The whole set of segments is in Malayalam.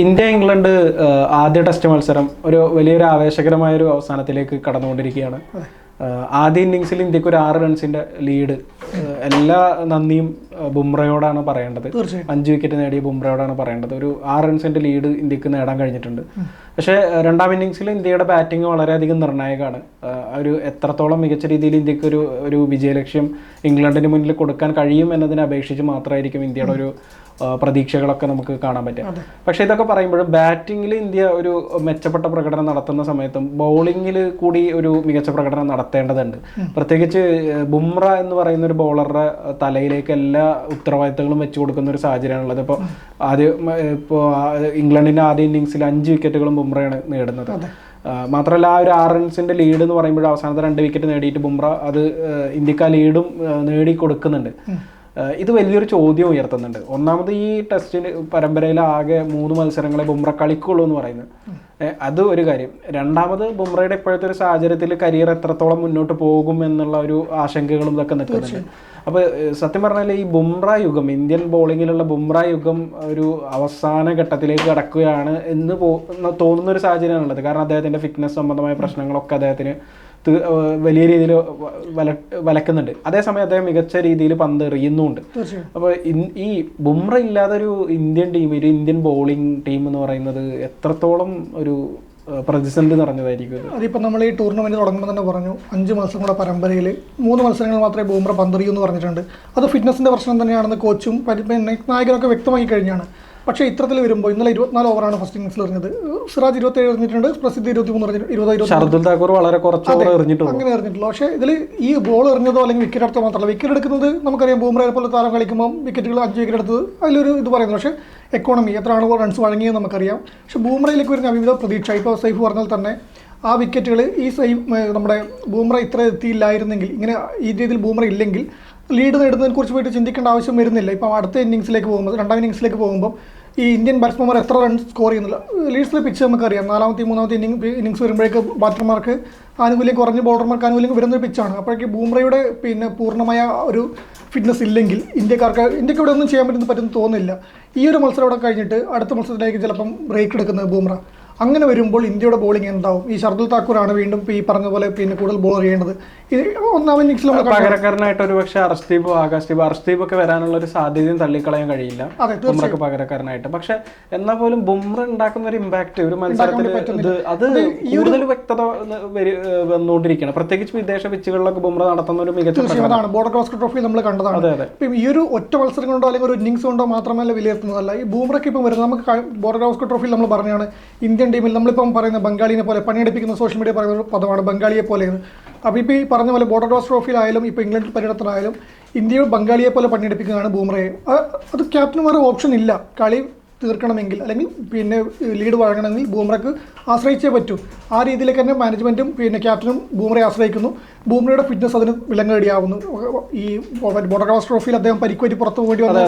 ഇന്ത്യ ഇംഗ്ലണ്ട് ആദ്യ ടെസ്റ്റ് മത്സരം ഒരു വലിയൊരു ആവേശകരമായൊരു അവസാനത്തിലേക്ക് കടന്നുകൊണ്ടിരിക്കുകയാണ്. ആദ്യ ഇന്നിങ്സിൽ ഇന്ത്യക്ക് ഒരു 6 റൺസിന്റെ ലീഡ്. എല്ലാ നന്ദിയും ബുംറയോടാണ് പറയേണ്ടത്. 5 വിക്കറ്റ് നേടിയ ബുംറയോടാണ് പറയേണ്ടത്. ഒരു 6 റൺസിന്റെ ലീഡ് ഇന്ത്യക്ക് നേടാൻ കഴിഞ്ഞിട്ടുണ്ട്. പക്ഷേ രണ്ടാം ഇന്നിങ്സിൽ ഇന്ത്യയുടെ ബാറ്റിംഗ് വളരെയധികം നിർണായകമാണ്. ഒരു എത്രത്തോളം മികച്ച രീതിയിൽ ഇന്ത്യക്ക് ഒരു വിജയലക്ഷ്യം ഇംഗ്ലണ്ടിന് മുന്നിൽ കൊടുക്കാൻ കഴിയും എന്നതിനെ അപേക്ഷിച്ച് മാത്രമായിരിക്കും ഇന്ത്യയുടെ ഒരു പ്രതീക്ഷകളൊക്കെ നമുക്ക് കാണാൻ പറ്റുക. പക്ഷേ ഇതൊക്കെ പറയുമ്പോഴും ബാറ്റിങ്ങിൽ ഇന്ത്യ ഒരു മെച്ചപ്പെട്ട പ്രകടനം നടത്തുന്ന സമയത്തും ബൗളിങ്ങിൽ കൂടി ഒരു മികച്ച പ്രകടനം നടത്തേണ്ടതുണ്ട്. പ്രത്യേകിച്ച് ബുംറ എന്ന് പറയുന്ന ഒരു ബൗളറുടെ തലയിലേക്ക് എല്ലാ ഉത്തരവാദിത്തങ്ങളും വെച്ചു കൊടുക്കുന്ന ഒരു സാഹചര്യമാണുള്ളത്. ഇപ്പോൾ ഇംഗ്ലണ്ടിന്റെ ആദ്യ ഇന്നിങ്സിൽ 5 വിക്കറ്റുകളും ബുംറയാണ് നേടുന്നത്. മാത്രമല്ല ആ ഒരു 6 റൺസിന്റെ ലീഡ് എന്ന് പറയുമ്പോൾ അവസാനത്തെ 2 വിക്കറ്റ് നേടിയിട്ട് ബുംറ അത് ഇന്ത്യക്ക് ആ ലീഡും നേടിക്കൊടുക്കുന്നുണ്ട്. ഇത് വലിയൊരു ചോദ്യം ഉയർത്തുന്നുണ്ട്. ഒന്നാമത് ഈ ടെസ്റ്റ് പരമ്പരയിൽ ആകെ 3 മത്സരങ്ങളെ ബുംറ കളിക്കുള്ളൂ എന്ന് പറയുന്നത്, അത് ഒരു കാര്യം. രണ്ടാമത് ബുംറയുടെ ഇപ്പോഴത്തെ ഒരു സാഹചര്യത്തിൽ കരിയർ എത്രത്തോളം മുന്നോട്ട് പോകും എന്നുള്ള ഒരു ആശങ്കകളും ഇതൊക്കെ നിൽക്കുന്നുണ്ട്. അപ്പോൾ സത്യം പറഞ്ഞാൽ ഈ ബുംറ യുഗം, ഇന്ത്യൻ ബോളിങ്ങിലുള്ള ബുംറ യുഗം ഒരു അവസാന ഘട്ടത്തിലേക്ക് കടക്കുകയാണ് എന്ന് തോന്നുന്ന ഒരു സാഹചര്യമാണുള്ളത്. കാരണം അദ്ദേഹത്തിന്റെ ഫിറ്റ്നസ് സംബന്ധമായ പ്രശ്നങ്ങളൊക്കെ അദ്ദേഹത്തിന് വലിയ രീതിയിൽ വലക്കുന്നുണ്ട്. അതേസമയം അദ്ദേഹം മികച്ച രീതിയിൽ പന്ത് എറിയുന്നുണ്ട്. അപ്പോൾ ഈ ബുംറ ഇല്ലാതെ ഒരു ഇന്ത്യൻ ടീം, ഒരു ഇന്ത്യൻ ബോളിംഗ് ടീം എന്ന് പറയുന്നത് എത്രത്തോളം ഒരു പ്രതിസന്ധി നിറഞ്ഞതായിരിക്കും. അതിപ്പോൾ നമ്മൾ ഈ ടൂർണമെന്റ് തുടങ്ങുമ്പോൾ തന്നെ പറഞ്ഞു 5 മത്സരങ്ങളുടെ പരമ്പരയിൽ 3 മത്സരങ്ങൾ മാത്രമേ ബുംറ പന്തെറിയൂ എന്ന് പറഞ്ഞിട്ടുണ്ട്. അത് ഫിറ്റ്നസിന്റെ പ്രശ്നം തന്നെയാണെന്ന് കോച്ചും നായകനൊക്കെ വ്യക്തമാക്കി കഴിഞ്ഞാണ്. പക്ഷേ ഇത്തരത്തിൽ വരുമ്പോൾ ഇന്നലെ 24 ഓവറാണ് ഫസ്റ്റ് ഇന്നിംഗ്സിൽ എറിഞ്ഞത്. സിറാജ് 27 എറിഞ്ഞിട്ടുണ്ട്, പ്രസിദ്ധ് 23 വളരെ കുറച്ച് അങ്ങനെ എറിഞ്ഞിട്ടുള്ളൂ. പക്ഷേ ഇതിൽ ഈ ബോൾ എറിഞ്ഞതോ അല്ലെങ്കിൽ വിക്കറ്റ് എടുത്തോ മാത്രമല്ല, വിക്കറ്റ് എടുക്കുന്നത് നമുക്കറിയാം. ബുംറയെ പോലെ താരം കളിക്കുമ്പോൾ വിക്കറ്റുകൾ 5 വിക്കറ്റ് എടുത്തത് അതിലൊരു ഇത് പറയുന്നത്. പക്ഷേ എക്കോണമി എത്രയാണ് റൺസ് വഴങ്ങിയത് നമുക്കറിയാം. പക്ഷേ ബുംറയിലേക്ക് വരുന്ന അവിധ പ്രതീക്ഷ. ഇപ്പോൾ സൈഫ് പറഞ്ഞാൽ തന്നെ ആ വിക്കറ്റുകൾ ഈ നമ്മുടെ ബുംറ ഇത്ര എത്തിയില്ലായിരുന്നെങ്കിൽ, ഇങ്ങനെ ഈ രീതിയിൽ ബുംറ ഇല്ലെങ്കിൽ ലീഡ് നേടുന്നതിനെ കുറിച്ച് പോയിട്ട് ചിന്തിക്കേണ്ട ആവശ്യം വരുന്നില്ല. ഇപ്പം അടുത്ത ഇന്നിംഗ്സിലേക്ക് പോകുമ്പോൾ, രണ്ടാം ഇന്നിംഗ്സിലേക്ക് പോകുമ്പോൾ ഈ ഇന്ത്യൻ ബാറ്റ്സ്മാൻമാർ എത്ര റൺ സ്കോർ ചെയ്യുന്നില്ല. ലീഡ്സിലെ പിച്ച് നമുക്കറിയാം. 4ാമത്തെ 3ാമത്തെ ഇന്നിംഗ്സ് വരുമ്പോഴേക്ക് ബാറ്റർമാർക്ക് ആനുകൂല്യം കുറഞ്ഞ് ബോളർമാർക്ക് ആനുകൂല്യം വരുന്നൊരു പിച്ചാണ്. അപ്പോഴേക്ക് ബുംറയുടെ പൂർണ്ണമായ ഒരു ഫിറ്റ്നസ് ഇല്ലെങ്കിൽ ഇന്ത്യക്ക് ഇവിടെ ഒന്നും ചെയ്യാൻ പറ്റുമെന്ന് തോന്നുന്നില്ല. ഈ ഒരു മത്സരം ഇവിടെ കഴിഞ്ഞിട്ട് അടുത്ത മത്സരത്തിലേക്ക് ചിലപ്പം ബ്രേക്ക് എടുക്കുന്നത് ബുംറ. അങ്ങനെ വരുമ്പോൾ ഇന്ത്യയുടെ ബോളിംഗ് എന്താവും? ഈ ഷർദുൽ താക്കൂറാണ് വീണ്ടും ഈ പറഞ്ഞ പോലെ കൂടുതൽ ബോൾ ചെയ്യേണ്ടത്. ഒന്നാം ഇന്നിംഗ്സിൽ പകരക്കാരനായിട്ട് ഒരു പക്ഷേ അർഷ്ദീപ് ഒക്കെ വരാനുള്ള ഒരു സാധ്യതയും തള്ളിക്കളയാൻ കഴിയില്ല ബുംറക്ക് പകരക്കാരനായിട്ട്. പക്ഷെ എന്നാൽ പോലും ബുംറ ഉണ്ടാക്കുന്ന ഒരു ഇമ്പാക്ട് ഒരു മത്സരത്തിൽ അത് കൂടുതൽ വ്യക്തത വന്നുകൊണ്ടിരിക്കുകയാണ്. പ്രത്യേകിച്ച് വിദേശ പിച്ചുകളിലൊക്കെ ബുംറ നടത്തുന്ന ഒരു മികച്ച ബോർഡർ ഗവാസ്കർ ട്രോഫി നമ്മൾ കണ്ടതാണ്. ഈ ഒരു ഒറ്റ മത്സരം കൊണ്ടോ അല്ലെങ്കിൽ ഒരു ഇന്നിംഗ്സ് കൊണ്ടോ മാത്രമല്ല വിലയിരുത്തുന്നതല്ല. ഈ ബുംറയ്ക്ക് ഇപ്പം വരുന്നത് നമുക്ക് ബോർഡർ ഗവാസ്കർ ട്രോഫിയിൽ നമ്മൾ പറഞ്ഞാണ് ഇന്ത്യൻ ടീമിൽ നമ്മളിപ്പം പറയുന്ന ബംഗാളിനെ പോലെ പണിയെടുപ്പിക്കുന്ന സോഷ്യൽ മീഡിയ പറയുന്ന പദമാണ് ബംഗാളിയെ പോലെയാണ്. അപ്പോൾ ഇപ്പോൾ ഈ പറഞ്ഞ പോലെ ബോർഡർ ഗവാസ്കർ ട്രോഫിയിലായാലും ഇപ്പോൾ ഇംഗ്ലണ്ടിൽ പര്യടനത്തിലായാലും ഇന്ത്യ ബംഗാളിയെ പോലെ പണിയെടുപ്പിക്കുന്നതാണ് ബുംറയെ. അത് ക്യാപ്റ്റന്മാരെ ഓപ്ഷൻ ഇല്ല. കളി തീർക്കണമെങ്കിൽ അല്ലെങ്കിൽ ലീഡ് വഴങ്ങണമെങ്കിൽ ബുംറയ്ക്ക് ആശ്രയിച്ചേ പറ്റൂ. ആ രീതിയിലേക്ക് തന്നെ മാനേജ്മെൻറ്റും ക്യാപ്റ്റനും ബുംറയെ ആശ്രയിക്കുന്നു. ബുംറയുടെ ഫിറ്റ്നസ് അതിന് വിലങ്ങേടിയാവുന്നു. ഈ ബോർഡർ ഗവാസ്കർ ട്രോഫിയിൽ അദ്ദേഹം പരിക്കുപറ്റി പുറത്തു പോകേണ്ടി വന്ന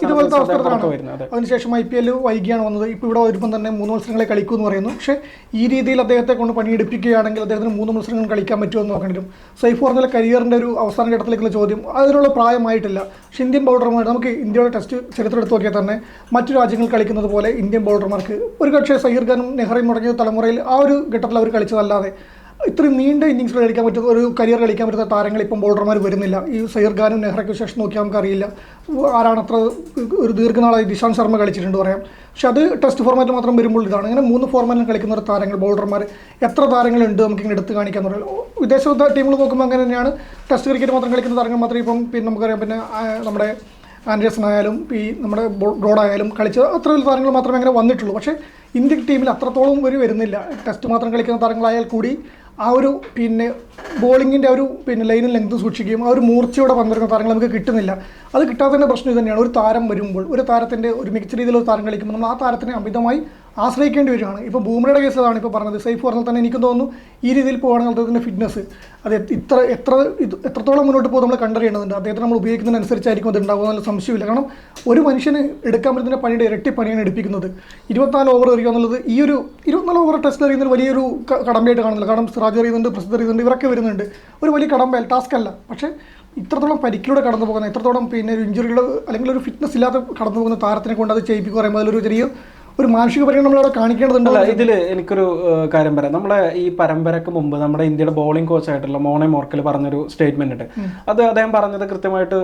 ഇതുപോലത്തെ അവസരത്തിലാണ്. അതിനുശേഷം IPL വൈകിയാണ് വന്നത്. ഇപ്പോൾ ഇവിടെ വരുമ്പം തന്നെ 3 മത്സരങ്ങളെ കളിക്കൂ എന്ന് പറയുന്നു. പക്ഷേ ഈ രീതിയിൽ അദ്ദേഹത്തെ കൊണ്ട് പണിയെടുപ്പിക്കുകയാണെങ്കിൽ അദ്ദേഹത്തിന് 3 മത്സരങ്ങൾ കളിക്കാൻ പറ്റുമെന്ന് നോക്കേണ്ടി വരും. സൈഫ് പറഞ്ഞാൽ കരിയറിൻ്റെ ഒരു അവസാന ഘട്ടത്തിലേക്കുള്ള ചോദ്യം, അതിനുള്ള പ്രായമായിട്ടില്ല. പക്ഷേ ഇന്ത്യൻ ബൗളർമാർ, നമുക്ക് ഇന്ത്യയുടെ ടെസ്റ്റ് ചരിത്രം എടുത്ത് നോക്കിയാൽ തന്നെ മറ്റു രാജ്യങ്ങൾ കളിക്കുന്നത് പോലെ ഇന്ത്യൻ ബൗളർമാർക്ക് ഒരു പക്ഷേ സഹീർ ഖാനും നെഹ്റയും മുടങ്ങിയ തലമുറയിൽ ആ ഒരു ഘട്ടത്തിൽ അവർ കളിച്ചതല്ലാതെ ഇത്രയും നീണ്ട ഇന്നിംഗ്സ് കളിക്കാൻ പറ്റുന്ന ഒരു കരിയർ കളിക്കാൻ പറ്റുന്ന താരങ്ങൾ ഇപ്പം ബൗളർമാർ വരുന്നില്ല. ഈ സഹീർ ഖാനും നെഹ്റയ്ക്ക് ശേഷം നോക്കിയാൽ നമുക്കറിയില്ല ആരാണ് അത്ര ഒരു ദീർഘനാളായി. ദിശാന്ത് ശർമ്മ കളിച്ചിട്ടുണ്ട് പറയാം. പക്ഷെ അത് ടെസ്റ്റ് ഫോർമാറ്റ് മാത്രം വരുമ്പോൾ ഇതാണ്. ഇങ്ങനെ 3 ഫോർമാറ്റിൽ കളിക്കുന്ന ഒരു താരങ്ങൾ ബൗളർമാർ എത്ര താരങ്ങളുണ്ട് നമുക്കിങ്ങനെ എടുത്ത് കാണിക്കാന്ന് പറയാം. വിദേശ ടീമുകൾ നോക്കുമ്പോൾ അങ്ങനെ തന്നെയാണ്. ടെസ്റ്റ് ക്രിക്കറ്റ് മാത്രം കളിക്കുന്ന താരങ്ങൾ മാത്രമേ ഇപ്പം നമുക്കറിയാം. നമ്മുടെ ആൻഡേഴ്സൺ ആയാലും നമ്മുടെ ബ്രോഡായാലും കളിച്ച അത്ര വലിയ താരങ്ങൾ മാത്രമേ അങ്ങനെ വന്നിട്ടുള്ളൂ. പക്ഷേ ഇന്ത്യൻ ടീമിൽ അത്രത്തോളം വരുന്നില്ല. ടെസ്റ്റ് മാത്രം കളിക്കുന്ന താരങ്ങളായാൽ കൂടി ആ ഒരു ബോളിങ്ങിൻ്റെ ഒരു ലൈനും ലെങ്ത് സൂക്ഷിക്കുകയും ആ ഒരു മൂർച്ചയോടെ പന്തെറിയുന്ന താരങ്ങൾ നമുക്ക് കിട്ടുന്നില്ല. അത് കിട്ടാത്തതിൻ്റെ പ്രശ്നം ഇത് തന്നെയാണ്. ഒരു താരം വരുമ്പോൾ, ഒരു താരത്തിൻ്റെ ഒരു മികച്ച രീതിയിലുള്ള താരം കളിക്കുമ്പോൾ നമ്മൾ ആ താരത്തിനെ അമിതമായി ആശ്രയിക്കേണ്ടി വരികയാണ്. ഇപ്പോൾ ബൂമറയുടെ കേസ് അതാണ് ഇപ്പോൾ പറഞ്ഞത്. സൈഫ് പറഞ്ഞാൽ തന്നെ എനിക്ക് തോന്നുന്നു ഈ രീതിയിൽ പോകുകയാണെങ്കിൽ അദ്ദേഹത്തിൻ്റെ ഫിറ്റ്നസ് അത് എത്രത്തോളം മുന്നോട്ട് പോകും നമ്മൾ കണ്ടറിയേണ്ടതുണ്ട്. അദ്ദേഹത്തിന് നമ്മൾ ഉപയോഗിക്കുന്നതിനനുസരിച്ചായിരിക്കും അത് ഉണ്ടാകുക എന്നുള്ള സംശയമില്ല. കാരണം ഒരു മനുഷ്യന് എടുക്കാൻ പറ്റുന്ന പണിയുടെ ഇരട്ടി പണിയാണ് എടുപ്പിക്കുന്നത്. 24 ഓവർ എറിയുക എന്നുള്ളത് ഈ ഒരു 24 ഓവർ ടെസ്റ്റ് എറിയുന്നതിൽ വലിയൊരു കടമ്പയായിട്ട് കാണുന്നില്ല. കാരണം സിറാജ് എറിയുന്നുണ്ട്, പ്രസിദ്ധ എറിയുന്നുണ്ട്, ഇവരൊക്കെ വരുന്നുണ്ട്. ഒരു വലിയ കടമ്പ ടാസ്ക് അല്ല. പക്ഷേ ഇത്രത്തോളം പരിക്കിലൂടെ കടന്നു പോകുന്ന, ഇത്രത്തോളം ഒരു ഇഞ്ചുറിയുടെ അല്ലെങ്കിൽ ഒരു ഫിറ്റ്നസ് ഇല്ലാതെ കടന്നു പോകുന്ന താരത്തിനെ കൊണ്ട് അത് ചെയ്യിപ്പിക്കുക പറയുമ്പോൾ അതിലൊരു ചെറിയ ഒരു മാനുഷിക പരിഗണന നമ്മളവിടെ കാണിക്കേണ്ടതുണ്ട്. ഇതില് എനിക്കൊരു കാര്യം പറയാം. നമ്മളെ ഈ പരമ്പരക്ക് മുമ്പ് നമ്മുടെ ഇന്ത്യയുടെ ബോളിംഗ് കോച്ചായിട്ടുള്ള മോണെ മോർക്കൽ പറഞ്ഞൊരു സ്റ്റേറ്റ്മെന്റ് ഉണ്ട്. അത് അദ്ദേഹം പറഞ്ഞത് കൃത്യമായിട്ട്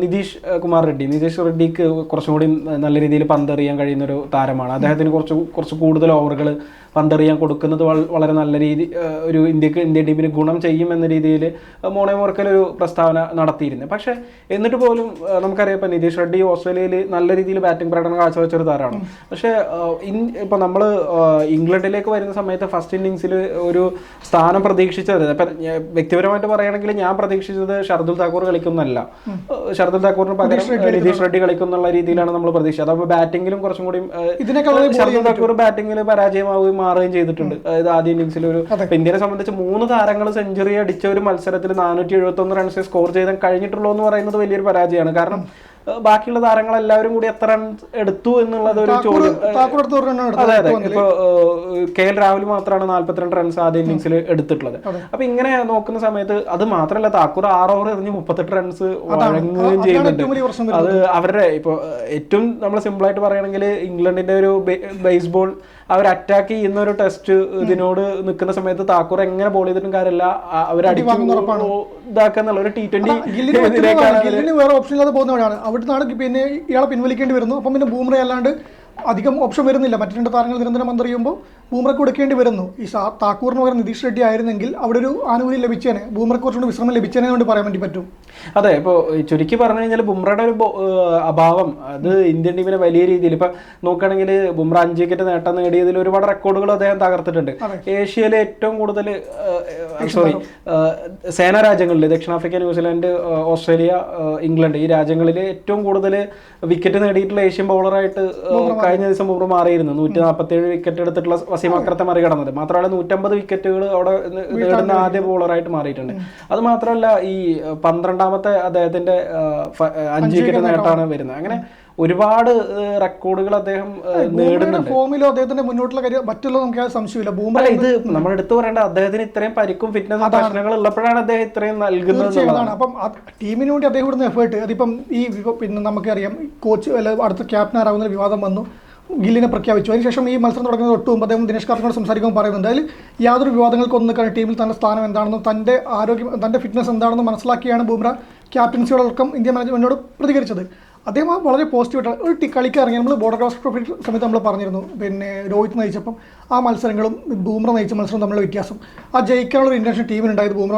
നിതീഷ് കുമാർ റെഡ്ഡി, നിതീഷ് റെഡ്ഡിക്ക് കുറച്ചും കൂടി നല്ല രീതിയിൽ പന്തെറിയാൻ കഴിയുന്ന ഒരു താരമാണ്. അദ്ദേഹത്തിന് കുറച്ച് കൂടുതൽ ഓവറുകൾ പന്തെറിയാൻ കൊടുക്കുന്നത് വളരെ നല്ല രീതി ഒരു ഇന്ത്യൻ ടീമിന് ഗുണം ചെയ്യും എന്ന രീതിയിൽ മോണെ മോർക്കൽ ഒരു പ്രസ്താവന നടത്തിയിരുന്നു. പക്ഷെ എന്നിട്ട് പോലും നമുക്കറിയാം ഇപ്പം നിതീഷ് റെഡ്ഡി ഓസ്ട്രേലിയയിൽ നല്ല രീതിയിൽ ബാറ്റിംഗ് പ്രകടനം കാഴ്ചവെച്ചൊരു താരമാണ്. പക്ഷേ ഇപ്പം നമ്മൾ ഇംഗ്ലണ്ടിലേക്ക് വരുന്ന സമയത്ത് ഫസ്റ്റ് ഇന്നിങ്സിൽ ഒരു സ്ഥാനം പ്രതീക്ഷിച്ചത്, ഇപ്പം വ്യക്തിപരമായിട്ട് പറയുകയാണെങ്കിൽ ഞാൻ പ്രതീക്ഷിച്ചത് ഷർദുൽ താക്കൂർ കളിക്കുന്നല്ല, ഷർദുൽ താക്കൂറിന് പകരം നിതീഷ് റെഡ്ഡി കളിക്കുന്നുള്ള രീതിയിലാണ് നമ്മൾ പ്രതീക്ഷിച്ചത്. അപ്പോൾ ബാറ്റിങ്ങിലും കുറച്ചും കൂടി ഷർദുൽ താക്കൂർ ബാറ്റിങ്ങിൽ പരാജയമാവുകയും മാറുകയും ചെയ്തിട്ടുണ്ട്. അതായത് ആദ്യ ഇന്നിങ്സിൽ ഒരു ഇന്ത്യയെ സംബന്ധിച്ച് 3 താരങ്ങൾ സെഞ്ചുറി അടിച്ച ഒരു മത്സരത്തിൽ 471 റൺസ് സ്കോർ ചെയ്താൽ കഴിഞ്ഞിട്ടുള്ളൂ എന്ന് പറയുന്നത് വലിയൊരു പരാജയമാണ്. കാരണം ബാക്കിയുള്ള താരങ്ങളെല്ലാവരും കൂടി എത്ര റൺസ് എടുത്തു എന്നുള്ളത് ഒരു ചോദ്യം. അതെ അതെ, ഇപ്പൊ KL രാഹുൽ മാത്രമാണ് 42 റൺസ് ആദ്യ ഇന്നിങ്സിൽ എടുത്തിട്ടുള്ളത്. അപ്പൊ ഇങ്ങനെ നോക്കുന്ന സമയത്ത് അത് മാത്രമല്ല, താക്കൂർ 6 ഓവർ എറിഞ്ഞ് 38 റൺസ് വഴങ്ങുകയും ചെയ്യുന്നുണ്ട്. അത് അവരുടെ ഇപ്പൊ ഏറ്റവും നമ്മൾ സിമ്പിൾ ആയിട്ട് പറയുകയാണെങ്കിൽ ഇംഗ്ലണ്ടിന്റെ ഒരു ബേസ്ബോൾ അവർ അറ്റാക്ക് ചെയ്യുന്ന ഒരു ടെസ്റ്റ് ഇതിനോട് നിൽക്കുന്ന സമയത്ത് താക്കൂർ എങ്ങനെ ബോൾ ചെയ്തിട്ടും കാര്യമില്ല, ഇതാക്കാന്നുള്ള ഒരു T20 വേറെ ഓപ്ഷൻ ഇല്ലാതെ പോകുന്നവരാണ്. അവിടുന്നാണ് പിന്നെ ഇയാളെ പിൻവലിക്കേണ്ടി വരുന്നു. അപ്പം പിന്നെ ബൂംറ അല്ലാണ്ട് അധികം ഓപ്ഷൻ വരുന്നില്ല. മറ്റു 2 താരങ്ങൾ നിരന്തരം പന്തെറിയുമ്പോൾ ബൂംറയ്ക്ക് കൊടുക്കേണ്ടി വരുന്നു. ഈ താക്കൂറിന് പകരം നിതീഷ് റെഡ്ഡി ആയിരുന്നെങ്കിൽ അവിടെ ഒരു ആനുകൂല്യം ലഭിച്ചേനെ, ബൂംറയ്ക്ക് കുറച്ചുകൂടി വിശ്രമം ലഭിച്ചേനെ കൊണ്ട് പറയാൻ വേണ്ടി പറ്റും. അതെ, ഇപ്പോൾ ചുരുക്കി പറഞ്ഞു കഴിഞ്ഞാൽ ബുംറയുടെ ഒരു അഭാവം അത് ഇന്ത്യൻ ടീമിനെ വലിയ രീതിയിൽ ഇപ്പം നോക്കുകയാണെങ്കിൽ ബുംറ 5 വിക്കറ്റ് നേട്ടം നേടിയതിൽ ഒരുപാട് റെക്കോർഡുകൾ അദ്ദേഹം തകർത്തിട്ടുണ്ട്. ഏഷ്യയിലെ ഏറ്റവും കൂടുതൽ സേനാ രാജ്യങ്ങളിൽ ദക്ഷിണാഫ്രിക്ക, ന്യൂസിലാൻഡ്, ഓസ്ട്രേലിയ, ഇംഗ്ലണ്ട് ഈ രാജ്യങ്ങളിൽ ഏറ്റവും കൂടുതൽ വിക്കറ്റ് നേടിയിട്ടുള്ള ഏഷ്യൻ ബൗളറായിട്ട് കഴിഞ്ഞ ദിവസം ബുംറ മാറിയിരുന്നു. 147 വിക്കറ്റ് എടുത്തിട്ടുള്ള വസീം അക്രത്തെ മറികടന്നത്. മാത്രമല്ല 150 വിക്കറ്റുകൾ അവിടെ നേടുന്ന ആദ്യ ബോളറായിട്ട് മാറിയിട്ടുണ്ട്. അത് മാത്രമല്ല ഈ 12ാമത്തെ അദ്ദേഹത്തിന്റെ 5 വിക്കറ്റ് നേട്ടമാണ് വരുന്നത്. അങ്ങനെ ഒരുപാട് റെക്കോർഡുകൾ അദ്ദേഹം നേടുന്നുണ്ട്. ഫോമിലോ അദ്ദേഹത്തിന്റെ മുന്നോട്ടുള്ള കാര്യം മറ്റുള്ള നമുക്ക് സംശയമില്ല. ബൂംറ ഇത് നമ്മൾ എടുത്തു പറയേണ്ട, അദ്ദേഹത്തിന് ഇത്രയും പരിക്കും ഫിറ്റ്നസ് പ്രശ്നങ്ങൾ ഉള്ളപ്പോഴാണ് അദ്ദേഹം ഇത്രയും നൽകുന്നത്. അപ്പം ടീമിന് വേണ്ടി അദ്ദേഹം ഇടുന്ന എഫേർട്ട് അതിപ്പം ഈ പിന്നെ നമുക്കറിയാം കോച്ച് അല്ല അടുത്ത ക്യാപ്റ്റൻ ആരാകുന്ന വിവാദം വന്നു, ഗില്ലിനെ പ്രഖ്യാപിച്ചു. അതിനുശേഷം ഈ മത്സരം തുടങ്ങുന്നത് തൊട്ട് മുമ്പ് അദ്ദേഹം ദിനേശ് കാർത്തികോട് സംസാരിക്കുമ്പോൾ പറയുന്നുണ്ട് അതിൽ യാതൊരു വിവാദങ്ങൾക്കൊന്നും ടീമിൽ തന്റെ സ്ഥാനം എന്താണെന്നും തന്റെ ആരോഗ്യം തന്റെ ഫിറ്റ്നസ് എന്താണെന്നും മനസ്സിലാക്കിയാണ് ബൂംറ ക്യാപ്റ്റൻസിയോടൊപ്പം ഇന്ത്യ മാനേജ്മെന്റിനോട് പ്രതികരിച്ചത്. അദ്ദേഹം വളരെ പോസിറ്റീവായിട്ടാണ് ഒരു കളിക്ക് ഇറങ്ങി. നമ്മൾ ബോർഡർ ഗാവസ്കർ ട്രോഫി സമയത്ത് നമ്മൾ പറഞ്ഞിരുന്നു, പിന്നെ രോഹിത് നയിച്ചപ്പം ആ മത്സരങ്ങളും ബൂംറ നയിച്ച മത്സരം തമ്മിലുള്ള വ്യത്യാസം, ആ ജയിക്കാനുള്ള ഒരു ഇന്റൻഷൻ ടീമിനുണ്ടായത് ബൂംറ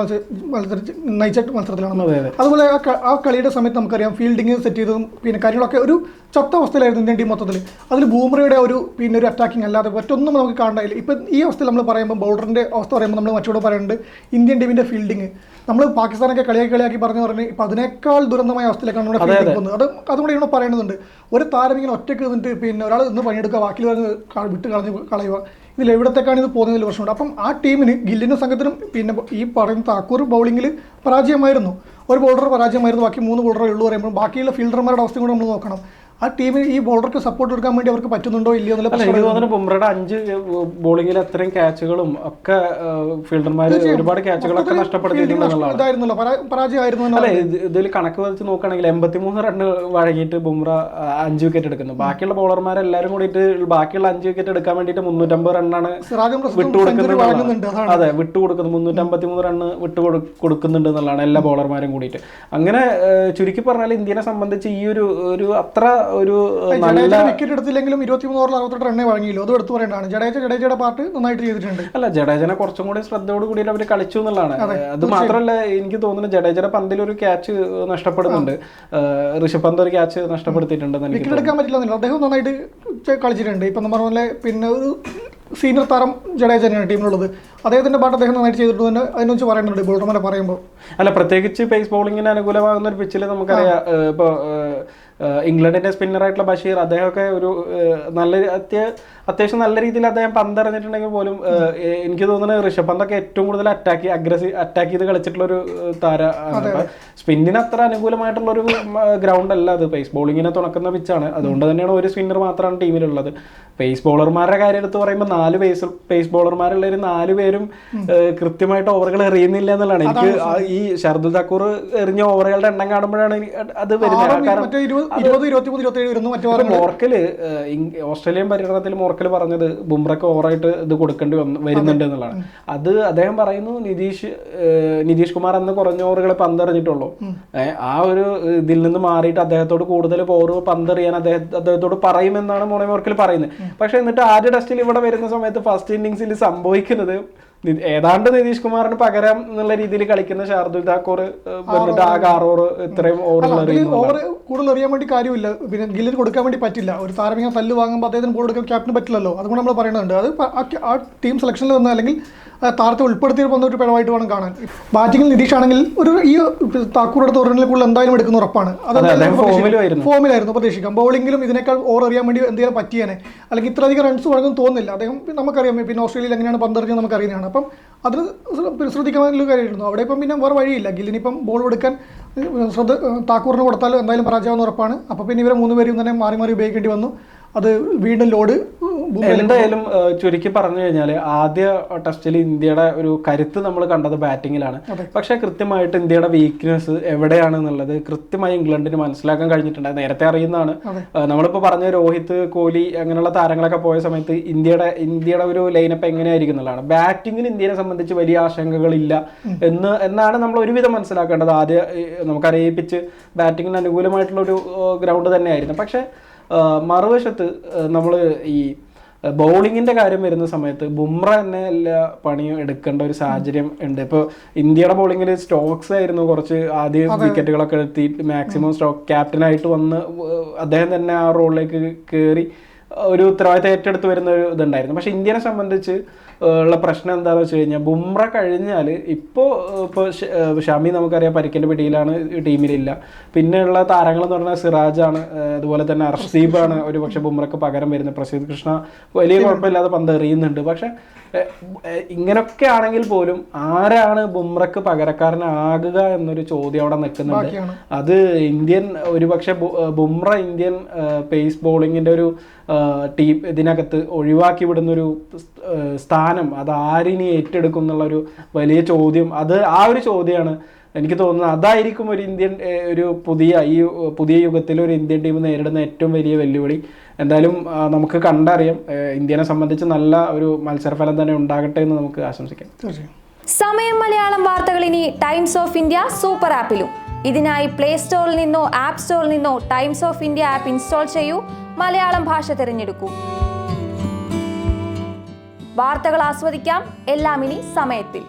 നയിച്ച മത്സരത്തിലാണ്. അതുപോലെ ആ കളിയുടെ സമയത്ത് നമുക്കറിയാം ഫീൽഡിങ് സെറ്റ് ചെയ്തതും പിന്നെ കാര്യങ്ങളൊക്കെ ഒരു ചത്ത അവസ്ഥയിലായിരുന്നു ഇന്ത്യൻ ടീം മൊത്തത്തിൽ. അതിൽ ബൂംറയുടെ ഒരു പിന്നെ ഒരു അറ്റാക്കിംഗ് അല്ലാതെ മറ്റൊന്നും നമുക്ക് കാണാനില്ല. ഇപ്പം ഈ അവസ്ഥയിൽ നമ്മൾ പറയുമ്പോൾ ബൗളറിൻ്റെ അവസ്ഥ പറയുമ്പോൾ നമ്മൾ മറ്റോട് പറയുന്നുണ്ട് ഇന്ത്യൻ ടീമിൻ്റെ ഫീൽഡിങ് നമ്മൾ പാകിസ്ഥാനൊക്കെ കളിയാക്കി പറഞ്ഞ് ഇപ്പം അതിനേക്കാൾ ദുരന്തമായ അവസ്ഥയിലേക്കാണ് നമ്മുടെ ഫീൽഡിംഗ് പോകുന്നത്. അതുകൊണ്ട് ഇവിടെ പറയേണ്ടതുണ്ട്, ഒരു താരം ഇങ്ങനെ ഒറ്റയ്ക്ക് നിന്നിട്ട് പിന്നെ ഒരാൾ ഇന്ന് പണിയെടുക്കുക ബാക്കിയുള്ളവർ വിട്ട് കളയുക, ഇതിൽ എവിടത്തേക്കാണ് ഇത് പോകുന്നതിൽ പ്രശ്നമുണ്ട്. അപ്പം ആ ടീമിന് ഗില്ലിൻ്റെ സംഘത്തിനും പിന്നെ ഈ പറയുന്ന താക്കൂർ ബൗളിങ്ങിൽ പരാജയമായിരുന്നു, ഒരു ബോളർ പരാജയമായിരുന്നു, ബാക്കി 3 ബോളറേ ഉള്ളൂ പറയുമ്പോൾ ബാക്കിയുള്ള ഫീൽഡർമാരുടെ അവസ്ഥയും കൂടെ നമ്മൾ നോക്കണം. ആ ടീമിന് ഈ ബോളർക്ക് സപ്പോർട്ട് കൊടുക്കാൻ വേണ്ടി അവർക്ക് പറ്റുന്നുണ്ടോ ഇല്ലയോ എന്നുള്ള. ബുംറയുടെ 5 ബോളിംഗിൽ അത്രയും ക്യാച്ചുകളും ഒക്കെ ഫീൽഡർമാർ ഒരുപാട് ക്യാച്ചുകളൊക്കെ നഷ്ടപ്പെടുത്തിയിട്ടുണ്ടായിരുന്നല്ലോ, പരാജയമായിരുന്നു. അല്ലെ, ഇതിൽ കണക്ക് വെച്ച് നോക്കുകയാണെങ്കിൽ 83 റണ്ണ് വഴങ്ങിയിട്ട് ബുംറ 5 വിക്കറ്റ് എടുക്കുന്നു. ബാക്കിയുള്ള ബോളർമാരെല്ലാരും കൂടിയിട്ട് ബാക്കിയുള്ള 5 വിക്കറ്റ് എടുക്കാൻ വേണ്ടിയിട്ട് 350 റണ്ണാണ് വിട്ടുകൊടുക്കുന്നത്. അതെ, വിട്ടുകൊടുക്കുന്നത് 353 റണ്ണ് വിട്ടുകൊടുക്കുന്നുണ്ട് എന്നുള്ളതാണ് എല്ലാ ബോളർമാരും കൂടിയിട്ട്. അങ്ങനെ ചുരുക്കി പറഞ്ഞാൽ ഇന്ത്യനെ സംബന്ധിച്ച് ഈ ഒരു അത്ര ഒരു വിക്കറ്റ് എടുത്തില്ലെങ്കിലും 23 ഓവറിൽ 68 റണ്ണേ വഴങ്ങിയില്ലോ, അത് എടുത്തു പറയേണ്ടതാണ്. ജഡേജയുടെ പാർട്ട് നന്നായിട്ട് ചെയ്തിട്ടുണ്ട്. അല്ല, ജഡേജനെ കുറച്ചും കൂടി ശ്രദ്ധയോട് കൂടി അവർ കളിച്ചു എന്നുള്ളതാണ്. അത് മാത്രമല്ല എനിക്ക് തോന്നുന്നു ജഡേജയുടെ പന്തിൽ ഒരു ക്യാച്ച് നഷ്ടപ്പെടുന്നുണ്ട്, ഋഷഭ് പന്ത് ഒരു ക്യാച്ച് നഷ്ടപ്പെടുത്തിയിട്ടുണ്ട്. വിക്കറ്റ് എടുക്കാൻ പറ്റില്ല, അദ്ദേഹം നന്നായിട്ട് കളിച്ചിട്ടുണ്ട്. ഇപ്പം നമ്മൾ പറഞ്ഞ പിന്നെ ഒരു സീനിയർ താരം ജഡേജ തന്നെയാണ് ടീമിലുള്ളത്. അദ്ദേഹത്തിന്റെ പാട്ട് അദ്ദേഹം നന്നായിട്ട് ചെയ്തിട്ടുണ്ട്, അതിനെ വെച്ച് പറയുന്നുണ്ട് ബോളർമാരെ പറയുമ്പോൾ. അല്ല, പ്രത്യേകിച്ച് പേസ് ബോളിങ്ങിന് അനുകൂലമാകുന്ന ഒരു പിച്ചിൽ നമുക്കറിയാം ഇപ്പോൾ ഇംഗ്ലണ്ടിന്റെ സ്പിന്നറായിട്ടുള്ള ബഷീർ അദ്ദേഹമൊക്കെ ഒരു അത്യാവശ്യം നല്ല രീതിയിൽ അദ്ദേഹം പന്തെറിഞ്ഞിട്ടുണ്ടെങ്കിൽ പോലും എനിക്ക് തോന്നുന്നത് ഋഷഭ് പന്തൊക്കെ ഏറ്റവും കൂടുതൽ അറ്റാക്ക് ചെയ്ത് കളിച്ചിട്ടുള്ള ഒരു താരമാണ്. സ്പിന്നിന് അത്ര അനുകൂലമായിട്ടുള്ള ഒരു ഗ്രൗണ്ട് അല്ല അത്, പേസ് ബോളിങ്ങിനെ തുണക്കുന്ന പിച്ചാണ്. അതുകൊണ്ട് തന്നെയാണ് ഒരു സ്പിന്നർ മാത്രമാണ് ടീമിലുള്ളത്. പേസ് ബോളർമാരുടെ കാര്യം എടുത്ത് പറയുമ്പോൾ 4 പേസ് ബോളർമാരുള്ള 4 പേരും കൃത്യമായിട്ട് ഓവറുകൾ എറിയുന്നില്ല എന്നുള്ളതാണ്. എനിക്ക് ഈ ഷർദുൽ താക്കൂർ എറിഞ്ഞ ഓവറുകളുടെ എണ്ണം കാണുമ്പോഴാണ് അത് വരുന്നത്. മോർക്കല് ഓസ്ട്രേലിയൻ പര്യടനത്തിൽ മോർക്കൽ പറഞ്ഞത് ബുംറയ്ക്ക് ഓവറായിട്ട് ഇത് കൊടുക്കേണ്ടി വരുന്നുണ്ട് എന്നുള്ളതാണ്. അത് അദ്ദേഹം പറയുന്നു നിതീഷ് കുമാർ അന്ന് കുറഞ്ഞ ഓവറുകളെ പന്തെറിഞ്ഞിട്ടുള്ളൂ. ആ ഒരു ഇതിൽ നിന്ന് മാറിയിട്ട് അദ്ദേഹത്തോട് കൂടുതൽ ഓവർ പന്തെറിയാൻ അദ്ദേഹത്തോട് പറയുമെന്നാണ് മോണി മോർക്കൽ പറയുന്നത്. പക്ഷെ എന്നിട്ട് ആദ്യ ടെസ്റ്റിൽ ഇവിടെ വരുന്ന സമയത്ത് ഫസ്റ്റ് ഇന്നിങ്സിൽ സംഭവിക്കുന്നത് ഏതാണ്ട് നിതീഷ് കുമാറിന് പകരം എന്നുള്ള രീതിയിൽ കളിക്കുന്ന ഷാർദുൽ താക്കൂർ വന്നിട്ട് ആകെ 6 ഓവർ ഇത്രയും ഓവർ കൂടുതൽ എറിയാൻ വേണ്ടി കാര്യമില്ല. പിന്നെ ഗില്ലിന് കൊടുക്കാൻ വേണ്ടി പറ്റില്ല. ഒരു താരമിങ്ങനെ തല്ല് വാങ്ങുമ്പോൾ അദ്ദേഹത്തിന് ബോൾ എടുക്കാൻ ക്യാപ്റ്റന് പറ്റില്ലല്ലോ. അതുകൊണ്ട് നമ്മൾ പറയുന്നുണ്ട് അത് ആ ടീം സെലക്ഷനിൽ വന്ന അല്ലെങ്കിൽ താരത്തെ ഉൾപ്പെടുത്തിയിട്ട് വന്ന ഒരു പിഴവായിട്ട് വേണം കാണാൻ. ബാറ്റിംഗിൽ നിതീഷ് ആണെങ്കിൽ ഈ താക്കൂർ എടുത്ത ഓവറിൽ കൂടുതൽ എന്തായാലും എടുക്കുന്ന ഉറപ്പാണ്. അത് ഫോമിലായിരുന്നു പ്രതീക്ഷിക്കാം. ബൗളിംഗിലും ഇതിനേക്കാൾ ഓവർ അറിയാൻ വേണ്ടി എന്തെങ്കിലും പറ്റിയാനെ, അല്ലെങ്കിൽ ഇത്രയധികം റൺസ് വഴങ്ങും തോന്നുന്നില്ല. അദ്ദേഹം നമുക്കറിയാം പിന്നെ ഓസ്ട്രേലിയയിൽ എങ്ങനെയാണ് പന്തെറിഞ്ഞത് നമുക്കറിയുന്നതാണ്. അപ്പം അതിന് ശ്രദ്ധിക്കാനുള്ള കാര്യമായിരുന്നു. അവിടെ ഇപ്പം പിന്നെ വേറെ വഴിയില്ല. ഗില്ലിനിപ്പം ബോൾ കൊടുക്കാൻ താക്കൂറിന് കൊടുത്താൽ എന്തായാലും പരാജയമെന്ന് ഉറപ്പാണ്. അപ്പോൾ പിന്നെ ഇവരെ 3 പേരും തന്നെ മാറി മാറി ഉപയോഗിക്കേണ്ടി വന്നു. അത് വീണ്ടും ലോഡ് എന്തായാലും ചുരുക്കി പറഞ്ഞു കഴിഞ്ഞാൽ ആദ്യ ടെസ്റ്റിൽ ഇന്ത്യയുടെ ഒരു കരുത്ത് നമ്മൾ കണ്ടത് ബാറ്റിങ്ങിലാണ്. പക്ഷെ കൃത്യമായിട്ട് ഇന്ത്യയുടെ വീക്ക്നെസ് എവിടെയാണെന്നുള്ളത് കൃത്യമായി ഇംഗ്ലണ്ടിന് മനസ്സിലാക്കാൻ കഴിഞ്ഞിട്ടുണ്ട്. നേരത്തെ അറിയുന്നതാണ്. നമ്മളിപ്പോൾ പറഞ്ഞ രോഹിത്, കോഹ്ലി അങ്ങനെയുള്ള താരങ്ങളൊക്കെ പോയ സമയത്ത് ഇന്ത്യയുടെ ഒരു ലൈനപ്പ് എങ്ങനെയായിരിക്കും എന്നുള്ളതാണ്. ബാറ്റിങ്ങിന് ഇന്ത്യയെ സംബന്ധിച്ച് വലിയ ആശങ്കകളില്ല എന്നാണ് നമ്മൾ ഒരുവിധം മനസ്സിലാക്കേണ്ടത്. ആദ്യം നമുക്കറിയിപ്പിച്ച് ബാറ്റിങ്ങിന് അനുകൂലമായിട്ടുള്ള ഒരു ഗ്രൗണ്ട് തന്നെയായിരുന്നു. പക്ഷെ മറുവശത്ത് നമ്മൾ ഈ ബൗളിങ്ങിന്റെ കാര്യം വരുന്ന സമയത്ത് ബുംറ തന്നെ എല്ലാ പണിയും എടുക്കേണ്ട ഒരു സാഹചര്യം ഉണ്ട്. ഇപ്പോൾ ഇന്ത്യയുടെ ബൗളിങ്ങിൽ സ്റ്റോക്സ് ആയിരുന്നു കുറച്ച് ആദ്യം വിക്കറ്റുകളൊക്കെ എടുത്തി മാക്സിമം സ്റ്റോക്ക് ക്യാപ്റ്റനായിട്ട് വന്ന് അദ്ദേഹം തന്നെ ആ റോളിലേക്ക് കയറി ഒരു ഉത്തരവാദിത്തം ഏറ്റെടുത്ത് വരുന്ന ഒരു ഇതുണ്ടായിരുന്നു. പക്ഷെ ഇന്ത്യനെ സംബന്ധിച്ച് ഉള്ള പ്രശ്നം എന്താണെന്ന് വെച്ച് കഴിഞ്ഞാൽ ബുംറ കഴിഞ്ഞാൽ ഇപ്പോൾ ഷമി നമുക്കറിയാം പരിക്കിൻ്റെ പിടിയിലാണ്, ടീമിലില്ല. പിന്നെയുള്ള താരങ്ങൾ എന്ന് പറഞ്ഞാൽ സിറാജാണ്, അതുപോലെ തന്നെ അർഷദീപാണ് ഒരു പക്ഷെ ബുംറയ്ക്ക് പകരം വരുന്നത്. പ്രസിദ്ധ് കൃഷ്ണ വലിയ കുഴപ്പമില്ലാതെ പന്ത് എറിയുന്നുണ്ട്. പക്ഷെ ഇങ്ങനൊക്കെ ആണെങ്കിൽ പോലും ആരാണ് ബുംറയ്ക്ക് പകരക്കാരനാകുക എന്നൊരു ചോദ്യം അവിടെ നിൽക്കുന്നുണ്ട്. അത് ഒരുപക്ഷെ ബുംറ ഇന്ത്യൻ പേസ് ബോളിങ്ങിന്റെ ഒരു ടീം ഇതിനകത്ത് ഒഴിവാക്കി വിടുന്നൊരു സ്ഥാനം അത് ആരിനി ഏറ്റെടുക്കും എന്നുള്ളൊരു വലിയ ചോദ്യം. ആ ഒരു ചോദ്യമാണ് എനിക്ക് തോന്നുന്നത്. അതായിരിക്കും ഒരു പുതിയ യുഗത്തിൽ ഒരു ഇന്ത്യൻ ടീം നേരിടുന്ന ഏറ്റവും വലിയ വെല്ലുവിളി. എന്തായാലും നമുക്ക് കണ്ടറിയാം. ഇന്ത്യനെ സംബന്ധിച്ച് നല്ല ഒരു മത്സരഫലം തന്നെ ഉണ്ടാകട്ടെ എന്ന് നമുക്ക് ആശംസിക്കാം. സമയം മലയാളം വാർത്തകൾ ഇനി ടൈംസ് ഓഫ് ഇന്ത്യ സൂപ്പർ ആപ്പിലും. ഇതിനായി പ്ലേ സ്റ്റോറിൽ നിന്നോ ആപ്പ് സ്റ്റോറിൽ നിന്നോ times of India app install ചെയ്യൂ. മലയാളം ഭാഷ തിരഞ്ഞെടുക്കൂ. വാർത്തകൾ ആസ്വദിക്കാം. എല്ലാം ഇനി സമയത്തിൽ.